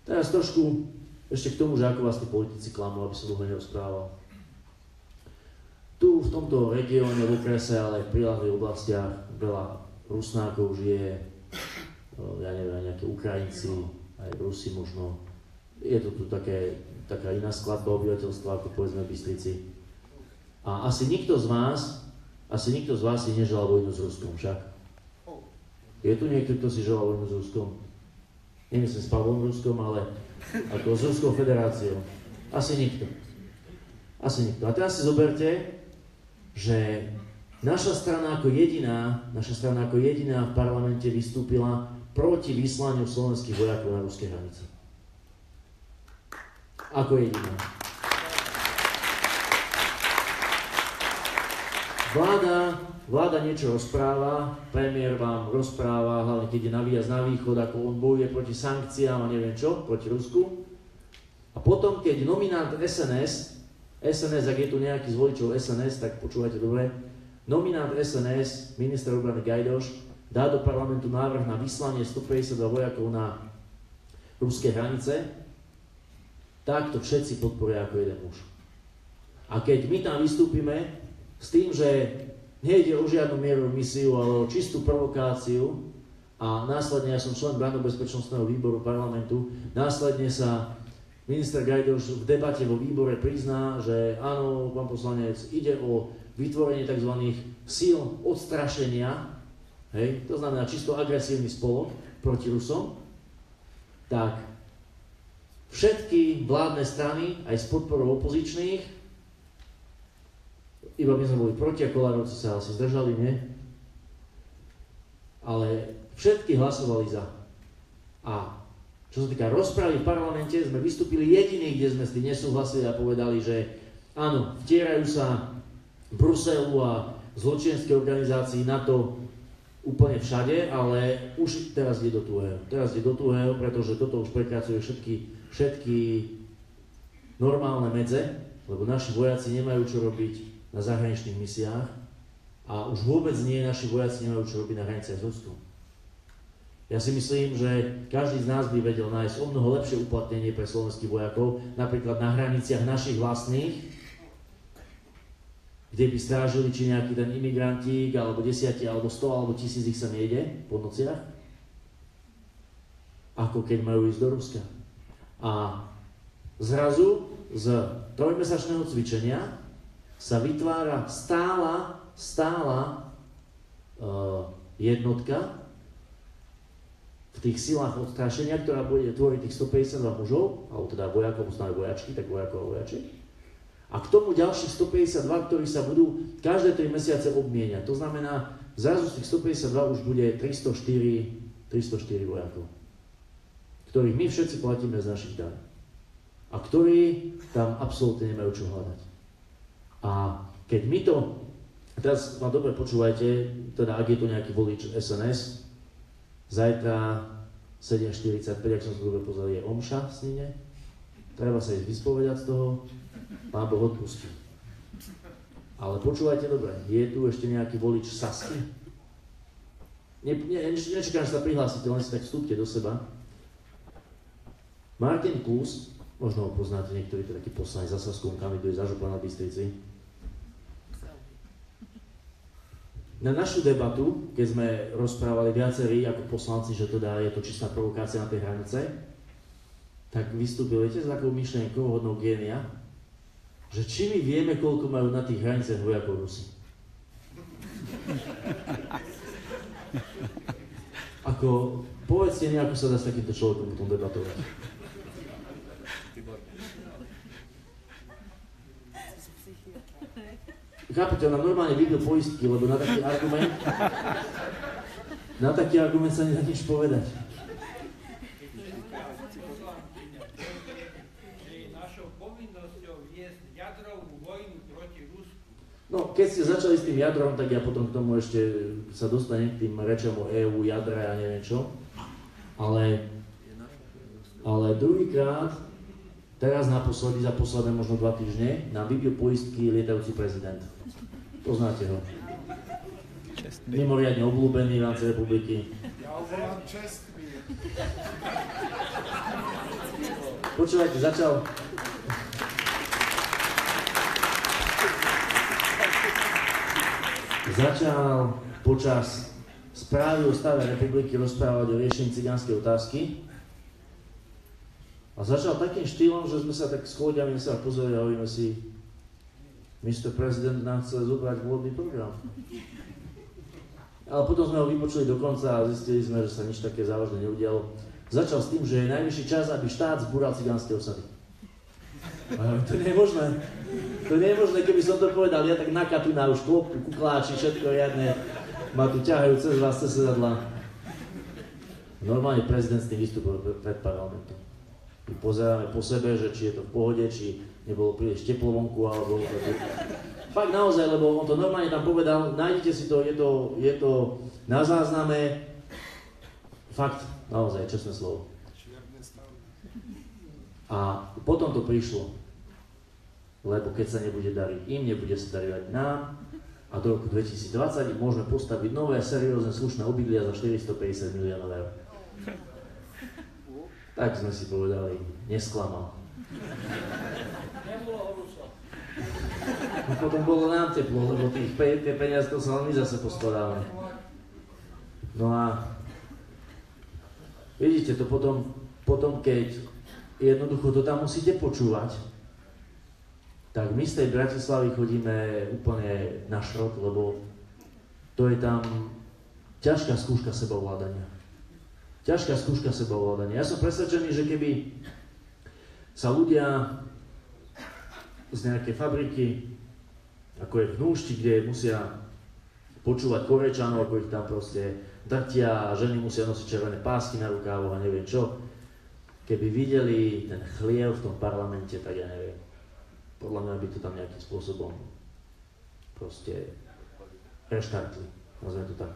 Teraz trošku ešte k tomu, že ako vás tí politici klamú, aby som dlho nerozprával. Tu v tomto regióne, v okrese, ale aj v priľahlých oblastiach veľa Rusnákov žije, ja neviem, nejaké Ukrajinci, aj Rusi možno. Je to tu taká iná skladba obyvateľstva, ako povedzme v Bystrici. A asi nikto z vás si neželal vojnu s Ruskom, však? Je tu niekto, kto si želal vojnu s Ruskom? Nemyslím s Pavlom Ruskom, ale ako s Ruskou federáciou. Asi nikto. A teraz si zoberte, že naša strana ako jediná v parlamente vystúpila proti vyslaniu slovenských vojakov na ruské hranice. Ako jediná. Vláda niečo rozpráva, premiér vám rozpráva, hlavne keď ide na výjazd na východ, ako on bojuje proti sankciám a neviem čo, proti Rusku. A potom, keď nominant SNS, ak je tu nejaký z voličov SNS, tak počúvajte dobre, nominant SNS, minister obrany Gajdoš, dá do parlamentu návrh na vyslanie 152 vojakov na ruské hranice, tak to všetci podporia ako jeden muž. A keď my tam vystúpime s tým, že nejde o žiadnu mierovú misiu, ale o čistú provokáciu a následne, ja som člen Branno-bezpečnostného výboru parlamentu, následne sa minister Gajdoš v debate vo výbore prizná, že áno, pán poslanec, ide o vytvorenie tzv. Síl odstrašenia, hej, to znamená čisto agresívny spolok proti Rusom, tak všetky vládne strany, aj s podporou opozičných, iba my sme boli proti a Kolárovci sa asi zdržali, nie? Ale všetky hlasovali za. A čo sa týka rozpravy v parlamente, sme vystúpili jediní, kde sme s tým nesúhlasili a povedali, že áno, vtierajú sa Bruselu a zločinecké organizácii NATO úplne všade, ale už teraz ide do tuhého. Pretože toto už prekracuje všetky normálne medze, lebo naši vojaci nemajú čo robiť na zahraničných misiách a už vôbec nie naši vojaci nemajú čo robiť na hraniciach s Ruskom. Ja si myslím, že každý z nás by vedel nájsť o mnoho lepšie uplatnenie pre slovenských vojakov, napríklad na hraniciach našich vlastných, kde by strážili, či nejaký ten imigrantík, alebo 10, alebo 100, alebo 1000 ich sa nejde po nociach, ako keď majú ísť do Ruska. A zrazu z trojmesačného cvičenia sa vytvára stála jednotka v tých silách odstrašenia, ktorá bude tvoriť tých 152 mužov, alebo teda vojakov, stále vojačky, tak vojakov a vojačiek. A k tomu ďalších 152, ktorí sa budú každé 3 mesiace obmieniať. To znamená, zrazu z tých 152 už bude 304 vojakov, ktorých my všetci platíme z našich daní. A ktorí tam absolútne nemajú čo hľadať. A keď my to, teraz ma dobre počúvajte, teda ak je tu nejaký volič SNS, zajtra 7:45, ak som sa dobre pozrel, je omša v Snine, treba sa ísť vyspovedať z toho, Pán Boh odpustí. Ale počúvajte dobre, je tu ešte nejaký volič Sasky? Nečakám, že sa prihlásite, len si tak vstúpte do seba. Martin Klus, možno ho poznáte, niektorí to taký poslanec za Saskom, kandiduje za župana v Bystrici. Na našu debatu, keď sme rozprávali viacerí ako poslanci, že teda je to čistá provokácia na tej hranice, tak vystúpil, viete, s takou myšlienkou hodnou génia, že či my vieme, koľko majú na tých hraniciach vojakov Rusi. Ako, povedzte mi, ako sa dá s takýmto človekom potom debatovať. Chápete, on nám normálne vybil poistky, lebo na taký argument sa nedá nič povedať. No, keď ste začali s tým jadrom, tak ja potom k tomu ešte sa dostanem k tým rečom o EU, jadra a neviem čo. Ale druhýkrát, teraz naposledy, za posledné možno 2 týždne, nám vybil poistky lietajúci prezident. Poznáte ho. Mimoriadne obľúbený v rámci republiky. Ja ho volám čestný. Počúvajte, začal počas správy o stave republiky rozprávať o riešení cigánskej otázky a začal takým štýlom, že sme sa tak s kolegami sa pozreli a hovoríme si, Mr. President nám chce zobrať volebný program. Ale potom sme ho vypočuli do konca a zistili sme, že sa nič také závažné neudialo. Začal s tým, že je najvyšší čas, aby štát zbúral cigánske osady. To nie je možné. To nie je možné, keby som to povedal, ja tak na kapina už klopku, kukláči, všetko riadne, ma tu ťahajú cez vás, cez sedadla. Normálne prezident s tým vystúpil pred parlamentom. My pozeráme po sebe, že či je to v pohode, či nebolo príliš teplo vonku, alebo... Fakt naozaj, lebo on to normálne tam povedal, nájdete si to, je to na zázname. Fakt, naozaj, čestné slovo. A potom to prišlo. Lebo keď sa nebude dariť im, nebude sa dariť nám a do roku 2020 môžeme postaviť nové, seriózne, slušné obydlia za 450 miliónov eur. Tak sme si povedali, nesklamal. A potom bolo nám teplo, lebo tie peniaze to sa len my zase poskladáme. No a vidíte to potom keď jednoducho to tam musíte počúvať, tak my z tej Bratislavy chodíme úplne na šrot, lebo to je tam ťažká skúška sebaovládania. Ťažká skúška sebaovládania. Ja som presvedčený, že keby sa ľudia z nejakej fabriky, ako je v Hnúšti, kde musia počúvať Korečanov, ako ich tam proste drtia a ženy musia nosiť červené pásky na rukávoch a neviem čo, keby videli ten chliev v tom parlamente, tak ja neviem. Podľa mňa by to tam nejakým spôsobom proste reštartli, nazveme to tak.